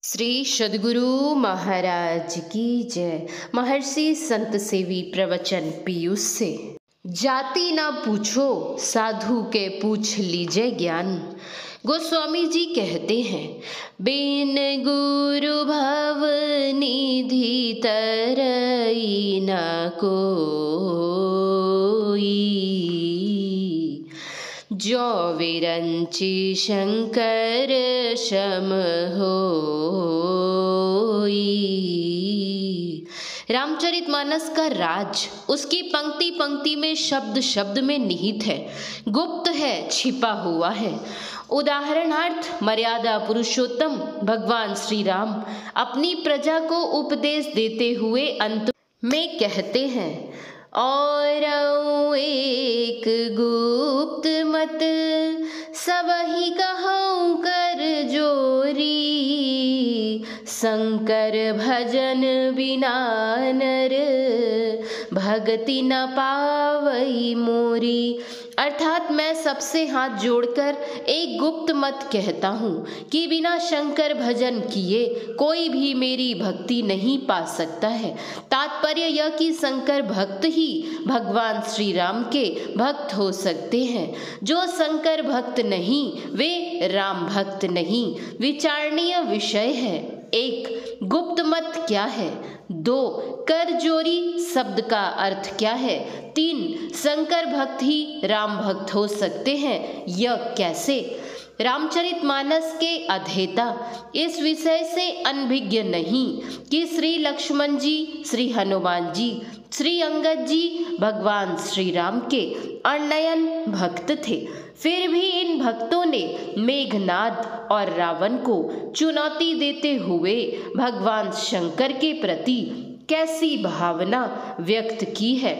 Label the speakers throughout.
Speaker 1: श्री सद्गुरु महाराज की जय। महर्षि संत सेवी प्रवचन पीयूष से। जाति ना पूछो साधु के पूछ लीजिए ज्ञान। गोस्वामी जी कहते हैं, बिन गुरु भव निधि तरई न कोई, जो विरंचि शंकर शम होई। रामचरितमानस का राज उसकी पंक्ति पंक्ति में, शब्द शब्द में निहित है, गुप्त है, छिपा हुआ है। उदाहरणार्थ मर्यादा पुरुषोत्तम भगवान श्री राम अपनी प्रजा को उपदेश देते हुए अंत में कहते हैं, और एक गुप्त मत सब ही कहूँ कर जोरी, शंकर भजन बिना नर भक्ति न पावई मोरी। अर्थात मैं सबसे हाथ जोड़कर एक गुप्त मत कहता हूँ कि बिना शंकर भजन किए कोई भी मेरी भक्ति नहीं पा सकता है। तात्पर्य यह कि शंकर भक्त ही भगवान श्री राम के भक्त हो सकते हैं। जो शंकर भक्त नहीं वे राम भक्त नहीं। विचारणीय विषय है। एक, गुप्त मत क्या है? 2, करजोरी शब्द का अर्थ क्या है? 3, शंकर भक्त ही राम भक्त हो सकते हैं, यह कैसे? रामचरितमानस के अध्येता इस विषय से अनभिज्ञ नहीं कि श्री लक्ष्मण जी, श्री हनुमान जी, श्री अंगद जी भगवान श्री राम के अनन्य भक्त थे। फिर भी इन भक्तों ने मेघनाद और रावण को चुनौती देते हुए भगवान शंकर के प्रति कैसी भावना व्यक्त की है,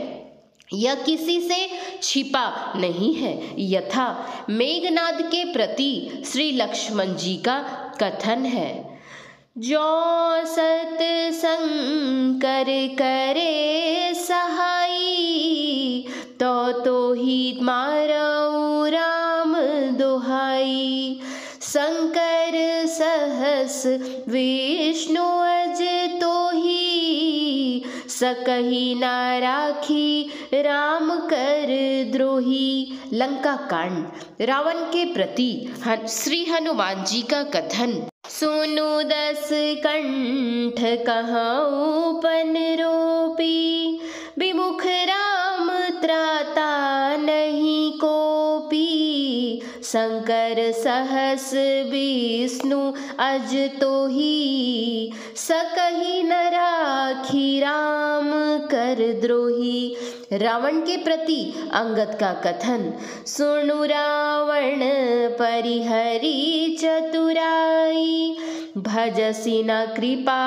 Speaker 1: यह किसी से छिपा नहीं है। यथा मेघनाद के प्रति श्री लक्ष्मण जी का कथन है, जो सत शंकर करे सहाई, तो ही मारऊ राम दोहाई। शंकर सहस विष्णु अज तो ही, सकही ना राखी राम कर द्रोही। लंका कांड। रावण के प्रति श्री हनुमान जी का कथन, सुनु 10 कंठ कहूँ पन रोपी, विमुख राम त्राता नहीं कोपी। शंकर सहस विष्णु अज तो ही, सकही न राखी राम कर द्रोही। रावण के प्रति अंगद का कथन, सुनु रावण परिहरी चतुराई, भजसी न कृपा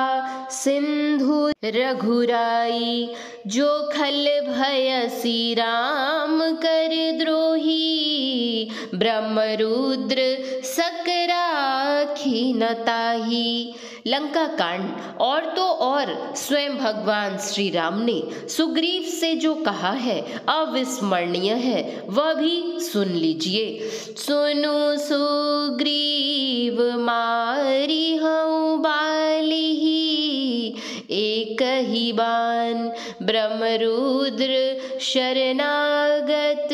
Speaker 1: सिंधु रघुराई। जो खल भयसी राम कर द्रोही, ब्रह्म रुद्र सकराखी न ताही। लंका कांड। और तो और स्वयं भगवान श्री राम ने सुग्रीव से जो कहा है अविस्मरणीय है, वह भी सुन लीजिए। सुनु सुग्रीव मारी हूँ बालिही, एक ही बान ब्रह्मरुद्र शरणागत,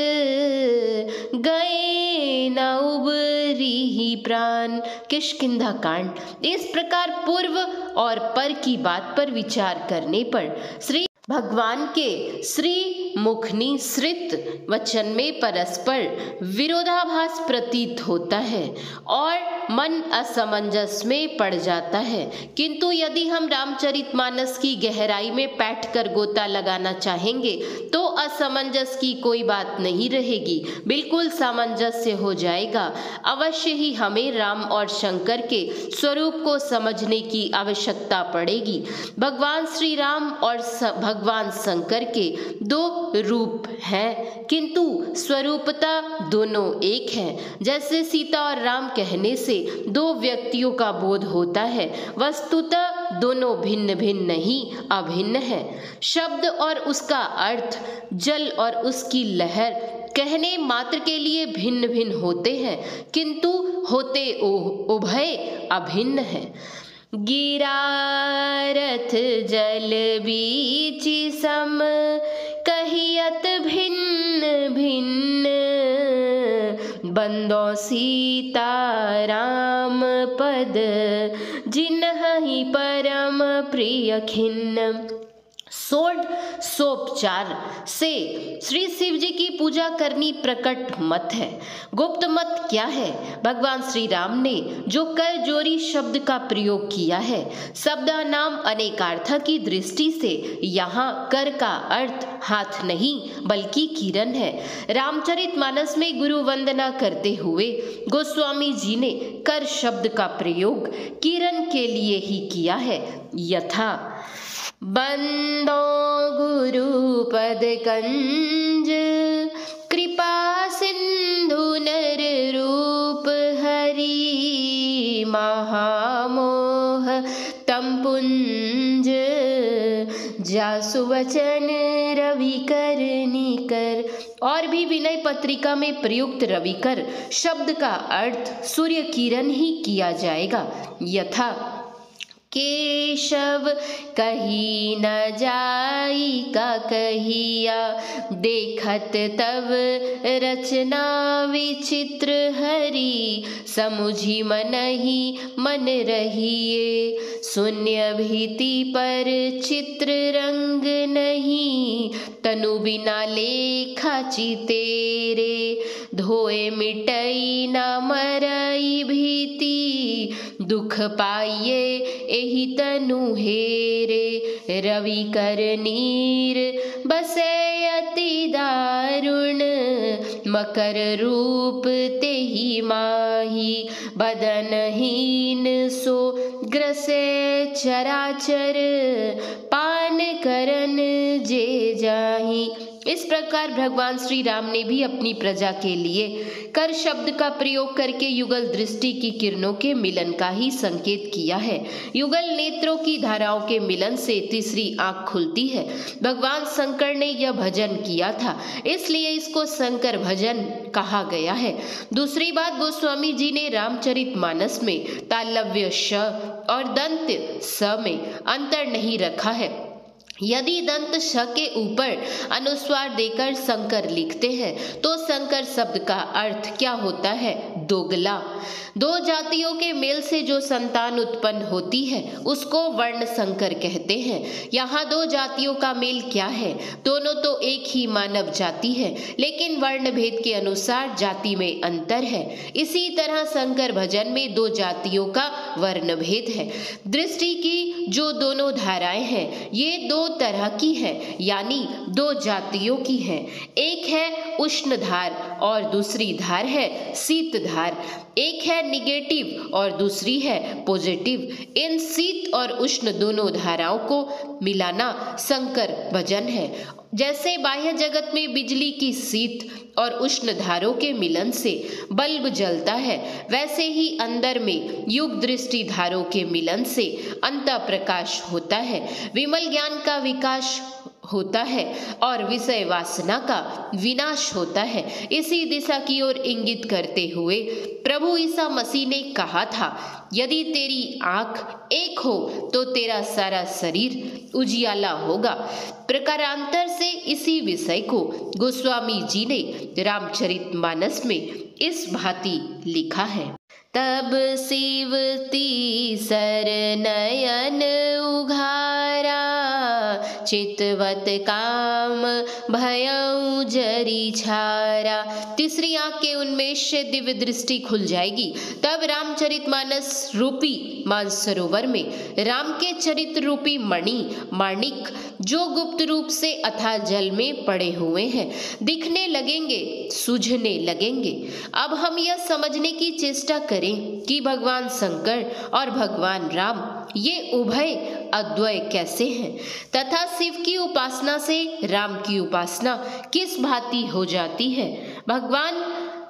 Speaker 1: गए न उबरी ही प्राण। किष्किंधा कांड। इस प्रकार पूर्व और पर की बात पर विचार करने पर श्री भगवान के श्री मुखनी श्रित वचन में परस्पर विरोधाभास प्रतीत होता है और मन असमंजस में पड़ जाता है। किंतु यदि हम रामचरितमानस की गहराई में बैठकर गोता लगाना चाहेंगे तो असमंजस की कोई बात नहीं रहेगी, बिल्कुल सामंजस्य हो जाएगा। अवश्य ही हमें राम और शंकर के स्वरूप को समझने की आवश्यकता पड़ेगी। भगवान श्री राम और भगवान शंकर के 2 रूप हैं, किंतु स्वरूपता दोनों एक हैं। जैसे सीता और राम कहने से 2 व्यक्तियों का बोध होता है, वस्तुतः दोनों भिन्न भिन्न नहीं अभिन्न है। शब्द और उसका अर्थ, जल और उसकी लहर कहने मात्र के लिए भिन्न भिन्न होते हैं, किंतु होते उभय अभिन्न है। गिरारथ जल बीचि सम, कहियत भिन्न भिन्न, बंदो सीता राम पद, जिन्हहि परम प्रिय खिन्न। षोडशोपचार से श्री शिव जी की पूजा करनी प्रकट मत है। गुप्त मत क्या है? भगवान श्री राम ने जो कर जोरी शब्द का प्रयोग किया है, शब्द नाम अनेकार्थ की दृष्टि से यहाँ कर का अर्थ हाथ नहीं बल्कि किरण है। रामचरितमानस में गुरु वंदना करते हुए गोस्वामी जी ने कर शब्द का प्रयोग किरण के लिए ही किया है। यथा बंदो गुरुपद कंज, कृपा सिंधु नर रूप हरि, महामोह तम पुंज, जासु वचन रविकर निकर। और भी विनय पत्रिका में प्रयुक्त रविकर शब्द का अर्थ सूर्य किरण ही किया जाएगा। यथा केशव कही न जाई का कहिया, देखत तब रचना विचित्र हरि, समुझी मनहि मन रहिए, शून्य भीति पर चित्र रंग नहीं, तनु बिना लेखा चितेरे, धोए मिटई न मरई भीति, दुख पाइए एहि तनु हेरे, रवि कर नीर बसे अति दारुण, मकर रूप तेहि माही, बदनहीन सो ग्रसे चराचर, पान करन जे जाही। इस प्रकार भगवान श्री राम ने भी अपनी प्रजा के लिए कर शब्द का प्रयोग करके युगल दृष्टि की किरणों के मिलन का ही संकेत किया है। युगल नेत्रों की धाराओं के मिलन से तीसरी आंख खुलती है। भगवान शंकर ने यह भजन किया था, इसलिए इसको शंकर भजन कहा गया है। दूसरी बात, गोस्वामी जी ने रामचरितमानस में तालव्य श और दंत स में अंतर नहीं रखा है। यदि दंत श के ऊपर अनुस्वार देकर शंकर लिखते हैं तो शंकर शब्द का अर्थ क्या होता है? दोगला। दो जातियों के मेल से जो संतान उत्पन्न होती है उसको वर्ण संकर कहते हैं। यहाँ दो जातियों का मेल क्या है? दोनों तो एक ही मानव जाति है, लेकिन वर्ण भेद के अनुसार जाति में अंतर है। इसी तरह शंकर भजन में दो जातियों का वर्ण भेद है। दृष्टि की जो दोनों धाराएं हैं ये दो तरह की है, यानी दो जातियों की है। एक है उष्ण धार और दूसरी धार है शीत धार। एक है निगेटिव और दूसरी है पॉजिटिव। इन शीत और उष्ण दोनों धाराओं को मिलाना शंकर भजन है। जैसे बाह्य जगत में बिजली की शीत और उष्ण धारों के मिलन से बल्ब जलता है, वैसे ही अंदर में युग दृष्टि धारों के मिलन से अंतः प्रकाश होता है, विमल ज्ञान का विकास होता है और विषय वासना का विनाश होता है। इसी दिशा की ओर इंगित करते हुए प्रभु ईसा मसीह ने कहा था, यदि तेरी आंख एक हो तो तेरा सारा शरीर उजियाला होगा। प्रकारांतर से इसी विषय को गोस्वामी जी ने रामचरितमानस में इस भांति लिखा है। तब शिव तीसर नयन उघारा, चितवत काम भयउ जरी छारा। तीसरी आंख के उन्मेष से दिव्य दृष्टि खुल जाएगी। तब रामचरितमानस रूपी मानसरोवर में राम के चरित्र रूपी मणि माणिक जो गुप्त रूप से अथाह जल में पड़े हुए हैं दिखने लगेंगे, सूझने लगेंगे। अब हम यह समझने की चेष्टा करें कि भगवान शंकर और भगवान राम ये उभय अद्वय कैसे हैं, तथा शिव की उपासना से राम की उपासना किस भांति हो जाती है। भगवान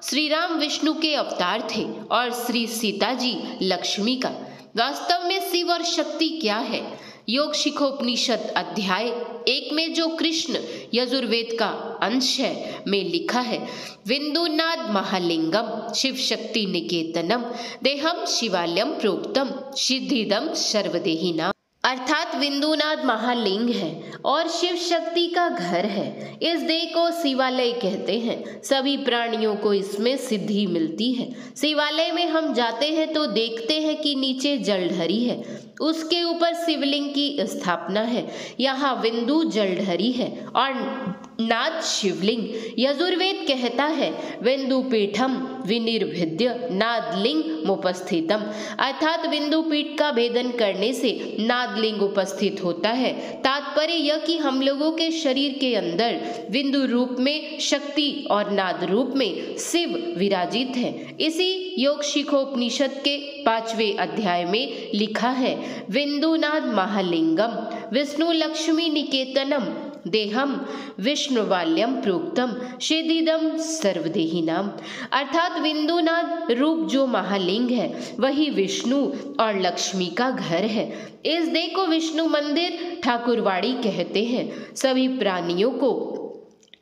Speaker 1: श्री राम विष्णु के अवतार थे और श्री सीता जी लक्ष्मी का। वास्तव में शिव और शक्ति क्या है? योग शिखोपनिषद अध्याय 1 में जो कृष्ण यजुर्वेद का अंश है में लिखा है, विंदुनाद महालिंगम शिव शक्ति निकेतनम देहम शिवालयम प्रोक्तम सिद्धिदम सर्वदेहिनाम। अर्थात विंदुनाद महालिंग है और शिव शक्ति का घर है। इस देह को शिवालय कहते हैं। सभी प्राणियों को इसमें सिद्धि मिलती है। शिवालय में हम जाते हैं तो देखते हैं कि नीचे जलढरी है, उसके ऊपर शिवलिंग की स्थापना है। यहाँ विंदु जलढरी है और नाद शिवलिंग। यजुर्वेद कहता है विंदु पीठम विनिर्भिद्य नादलिंग मुपस्थितम, अर्थात विंदु पीठ का भेदन करने से नादलिंग उपस्थित होता है। तात्पर्य यह कि हम लोगों के शरीर के अंदर विंदु रूप में शक्ति और नाद रूप में शिव विराजित है। इसी योग शिखोपनिषद के 5वें अध्याय में लिखा है, विंदुनाद महालिंगम विष्णु लक्ष्मी निकेतनम देहम विष्णुवाल्यम प्रोक्तम सिद्धिदम सर्वदेहिनाम। अर्थात विंदुनाद रूप जो महालिंग है वही विष्णु और लक्ष्मी का घर है। इस देह को विष्णु मंदिर ठाकुरवाड़ी कहते हैं। सभी प्राणियों को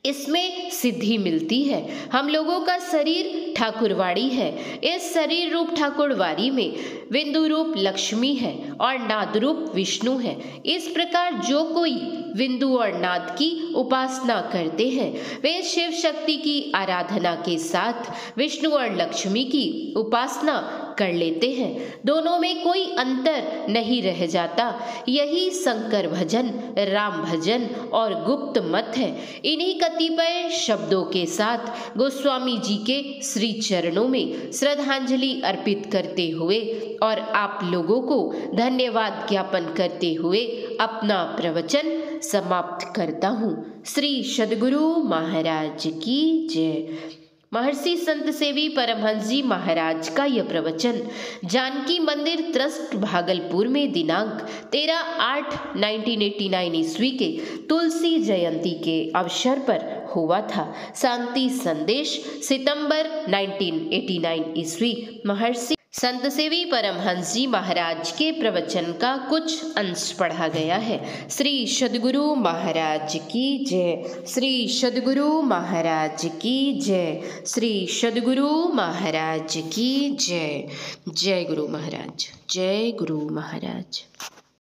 Speaker 1: इसमें सिद्धि मिलती है। हम लोगों का शरीर ठाकुरवाड़ी है। इस शरीर रूप ठाकुरवाड़ी में विंदु रूप लक्ष्मी है और नाद रूप विष्णु है। इस प्रकार जो कोई विंदु और नाद की उपासना करते हैं वे शिव शक्ति की आराधना के साथ विष्णु और लक्ष्मी की उपासना कर लेते हैं। दोनों में कोई अंतर नहीं रह जाता। यही शंकर भजन, राम भजन और गुप्त मत है। इन्हीं कतिपय शब्दों के साथ गोस्वामी जी के श्री चरणों में श्रद्धांजलि अर्पित करते हुए और आप लोगों को धन्यवाद ज्ञापन करते हुए अपना प्रवचन समाप्त करता हूँ। श्री सद्गुरु महाराज की जय। महर्षि संत सेवी परमहंस जी महाराज का यह प्रवचन जानकी मंदिर ट्रस्ट भागलपुर में दिनांक 13/8/1989 ईस्वी के तुलसी जयंती के अवसर पर हुआ था। शांति संदेश सितंबर 1989 ईस्वी। महर्षि संत सेवी परमहंस जी महाराज के प्रवचन का कुछ अंश पढ़ा गया है। श्री सद्गुरु महाराज की जय। श्री सद्गुरु महाराज की जय। श्री सद्गुरु महाराज की जय। जय गुरु महाराज। जय गुरु महाराज।